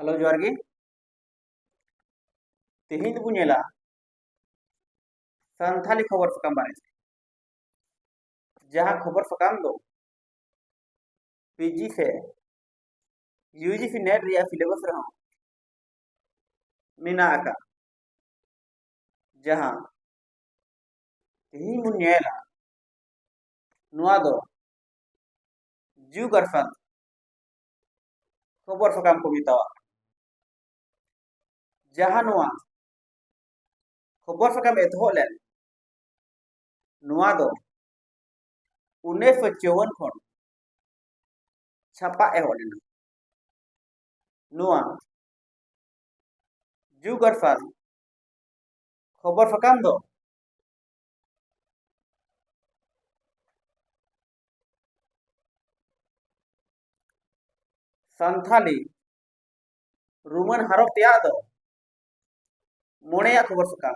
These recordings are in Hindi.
हेलो जोहार गे तेहेᱧ दबो नेला सानथाली खबर साकाम बारे जहां खबर साकाम दो पीजी से यूजीसी नेट रिया सिलेबस रहा मेना आका जहां तेहेᱧ बन नेला नुआ दो जुग और सान खबर साकाम को मेतावा जहां नुआ खबर साकाम एतहब लेन नुआ दो 1954 खन छापा एहब लेना नुआ जुग और सान खबर साकाम दो सानथाली रूमन हारप तेया दो मोड़ेया खबर साकाम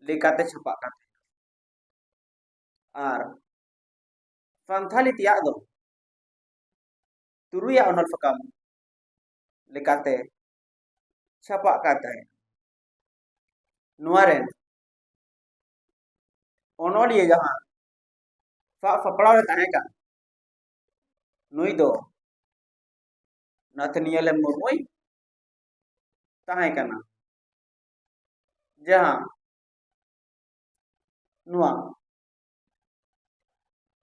लेकाते छापा काते और सानथाली तेया दो तुरुया अनल साकाम लेकाते छापा काते नुआरेन ओनोलिया जहां सपड़ा रे ताहे का नुई दो नाथनियल मुर्मुई ताहे कना जहां नुआ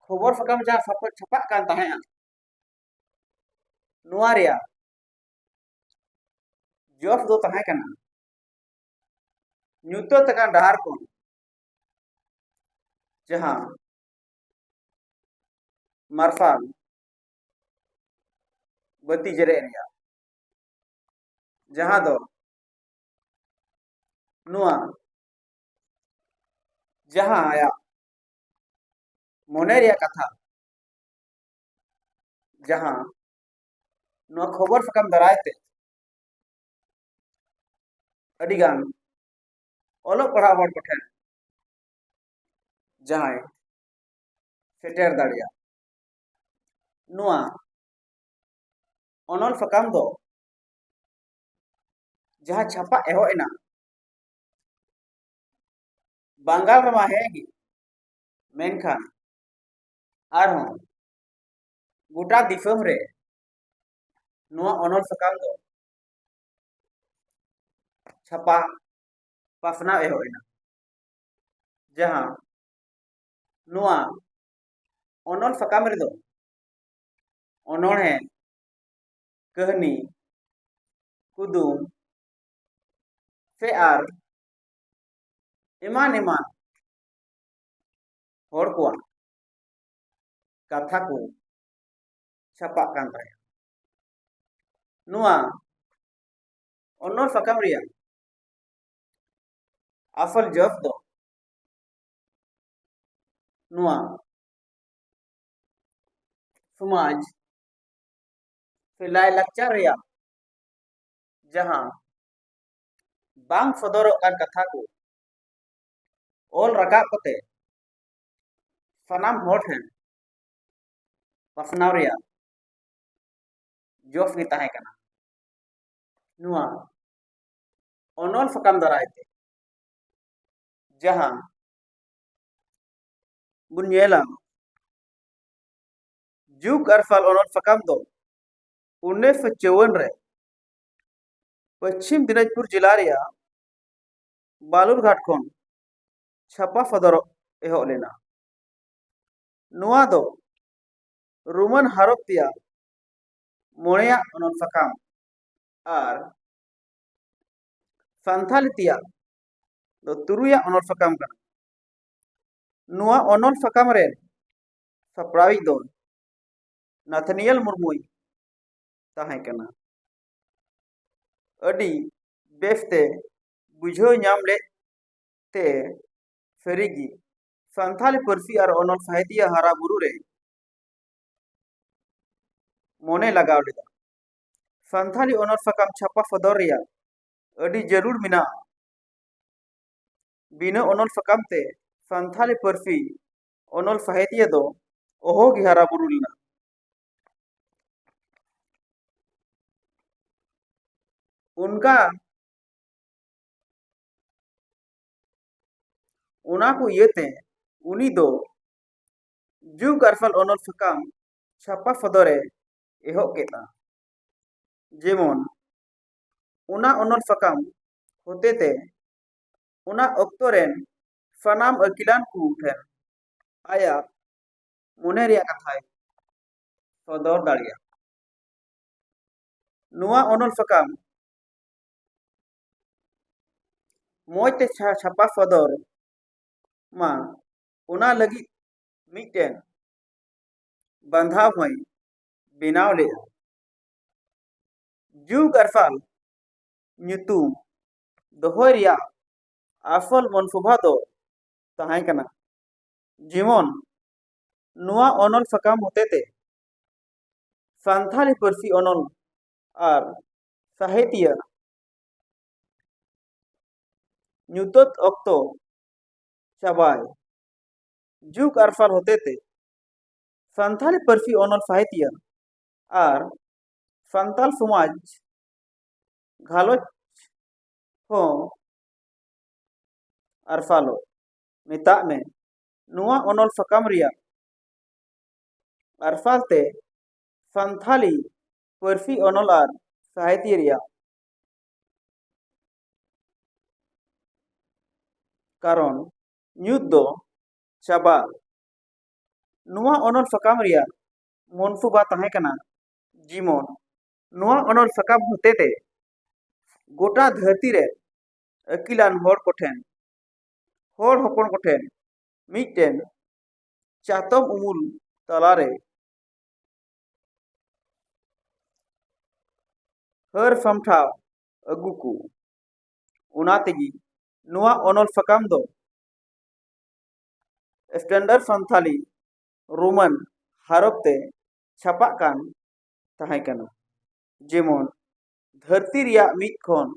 खबर साकाम जहां छापा कान ताहे नुआ रिया जॉब दो ताहे कना ᱧᱩᱛᱟᱹᱛ ᱟᱠᱟᱱ ᱰᱟᱦᱟᱨ ᱠᱚ ᱡᱟᱦᱟᱸ ᱢᱟᱨᱥᱟᱞ ᱵᱟᱹᱛᱤ ᱡᱮᱨᱮᱫ ᱨᱮᱭᱟᱜ ᱡᱟᱦᱟᱸ ᱫᱚ ᱱᱚᱣᱟ ᱡᱟᱦᱟᱸ ᱟᱭᱟᱜ ᱢᱚᱱᱮ ᱨᱮᱭᱟᱜ ᱠᱟᱛᱷᱟ ᱡᱟᱦᱟᱸ ᱱᱚᱣᱟ ᱠᱷᱚᱵᱚᱨ ᱥᱟᱠᱟᱢ ᱫᱟᱨᱟᱭ ᱛᱮ ᱟᱹᱰᱤ ᱜᱟᱱ ᱚᱞᱚᱜ ᱯᱟᱲᱦᱟᱣ ᱦᱚᱲ ᱠᱚᱴᱷᱮᱱ ᱡᱟᱦᱟᱸᱭ ᱥᱮᱴᱮᱨ ᱫᱟᱲᱮᱭᱟᱜ ᱱᱚᱣᱟ ᱚᱱᱚᱞ ᱥᱟᱠᱟᱢ ᱫᱚ जहां छापा एहब एना बांगाल रमा हेगी मेनखान आरहों गोटा दिसम रे नुआ अनल साकाम दो छापा पासना एहब एना जहां नुआ अनल साकाम रे दो अनोहे कहनी कुदुम से आर एमान एमान हर को कथा को छापा कान ताहे नुआ अनल साकाम रिया असल जस दो नुआ समाज से लाय लक्चर रिया जहां बांग सदर कथा को ओल रकाब कते सनाम हर ठेन पासनाव रिया जोश गे ताहे कना नुआ अनल साकाम दाराय ते जहां बुन नेला जुग और साल अनल साकाम दो 1954 रे पश्चिम दिनाजपुर जिला रिया बालुरघाट खन छापा सदर एहब लेना नुआ दो रूमन हारप तेया मोड़ेया अनल साकाम और सानथाली तेया दो तुरुया अनल साकाम कना नुआ अनल साकाम रे सपड़ावी दो नाथनियल मुर्मुई ताहे कना अडी बेसते बुझो नाम ले ते सरीगी सानथाली पारसी और अनल साहित्य हारा बुरु रे मोने लगाव लेदा सानथाली अनल साकाम छापा सदर रिया अडी जरूर मिना बिना अनल साकाम ते सानथाली पारसी अनल साहित्य दो ओहो गी हारा बुरु लेना उनका उना को इयते उनी दो जुग अरफाल ओनल सकाम छापा फदरे एहब केता जेमन उना ओनल सकाम होतेते उना अक्तो रेन सनाम अकिलान को ठेन आया मोने रिया कथाय सदर दाड़िया नुआ ओनल सकाम मोजते छापा सदर मा उना लगी मिटेन बंधाव हई बेनाव ले जुग अरफाल nyutum dohoy रिया आफल मनसुबा दो तहाय कना जेमन नुआ ओनल सकाम होतेते सांथाली पारसी ओनल और साहित्य nyutot octo चाबाय जुग अरफाल होतेते सांथाली पारसी ओनल साहित्य और सांताल समाज घालोच हो अरफालो मेता में नुआ ओनल सकाम रिया अरफालते सांथाली पारसी ओनल और साहित्य रिया कारण nyut do chaba नुआ ओनल सकाम रिया मनसुबा तहाय कना जीमन नुआ ओनल सकाम होतेते गोटा धरती रे अकिलान होड़ कोठेन होड़ हपन कोठेन मिटेन चातम उमुल तलारे हर समठाव अगुकु उना तेगी नुआ ओनल सकाम दो स्टैंडर्ड संथाली रोमन हारपते छापा कान तहाय कना जेमन धरती रिया मिट खन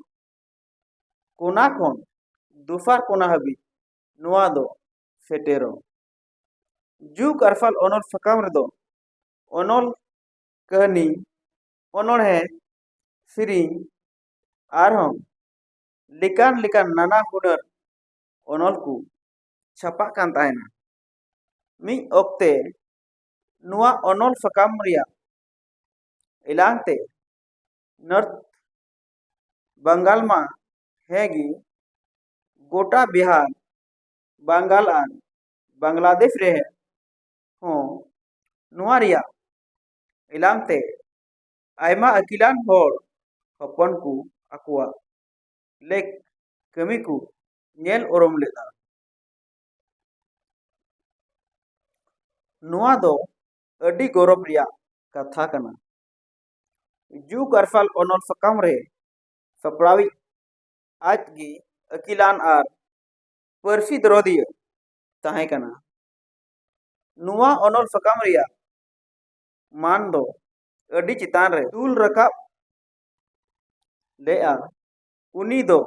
कोना खन दुफार कोना हबी नुआ दो सेटेरो जुग अरफाल ओनल सकाम रे दो ओनल कहनी ओनल है सिरिंग आरहम लिकान लिकान नाना हुनर ओनल को छापा कान ताहेना मी ओक्ते नुआ ओनल सकाम रिया इलांते नॉर्थ बंगाल मा हैगी गोटा बिहार बंगाल आन बांग्लादेश रे हो नुआ रिया इलांते आयमा अकिलान होड़ हपन को अकुआ लेक कमी को नेल ओरम लेदा नुआ दो अडी गौरव रिया कथा कना जुग अरफाल ओनल सकाम रे सपड़ावी आज की अकिलान आर पारसी दरोदिय तहाय कना नुआ ओनल सकाम रिया मान दो अडी चितान रे तुल रकाब लेआ उनी दो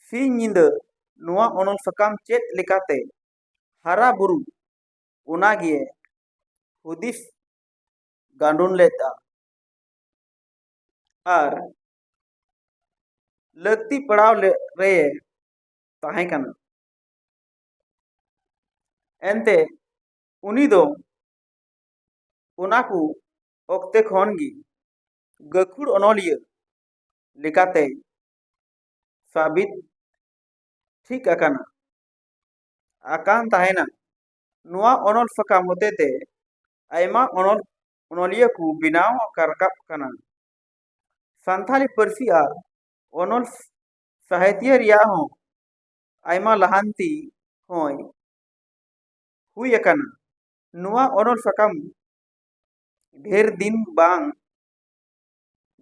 सिंह निंद नुआ ओनल सकाम चेत लेकाते हरा बुरु उना गिए हुदिस गांडुन लेता और लगती पड़ाव रे तहाय कना एनते उनी दो उना को ओक्ते खन गी गखुड़ ओनलिया लेकाते साबित ठीक अकाना आकान ताहेना नुआ ओनल सकाम होतेते आयमा ओनल ओनलिया को बिनाव करकप कना सांथाली पारसी आर ओनल साहित्य रिया हो आयमा लहांती होय हुई अकाना नुआ ओनल सकाम ढेर दिन बांग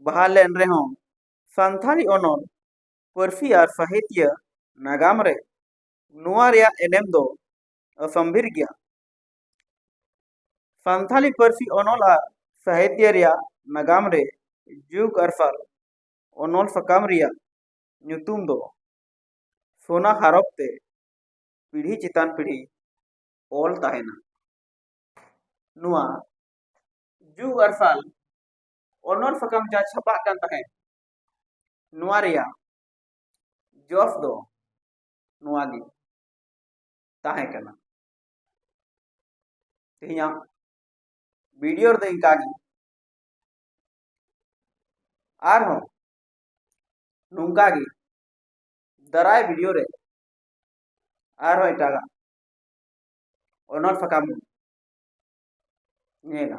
बहालेन रेहो सांथाली ओनल पारसी आर साहित्य नागाम रे नुआ रिया एनेम दो असंभीर गया सांथाली पारसी ओनल आर साहित्य रिया नागाम रे जुग अरफाल ओनल सकाम रिया nyutum दो सोना हारपते पीढ़ी चितान पीढ़ी ओल ताहेना नुआ जुग अरफाल ओनल सकाम जा छपा कान ताहे नुआ रिया जॉस दो नुआ गी ताहे कना तेहिया वीडियो रे इंका गी आर हो नुंका गी दराय वीडियो रे आर हो इटागा ओनर फकाम नेगा।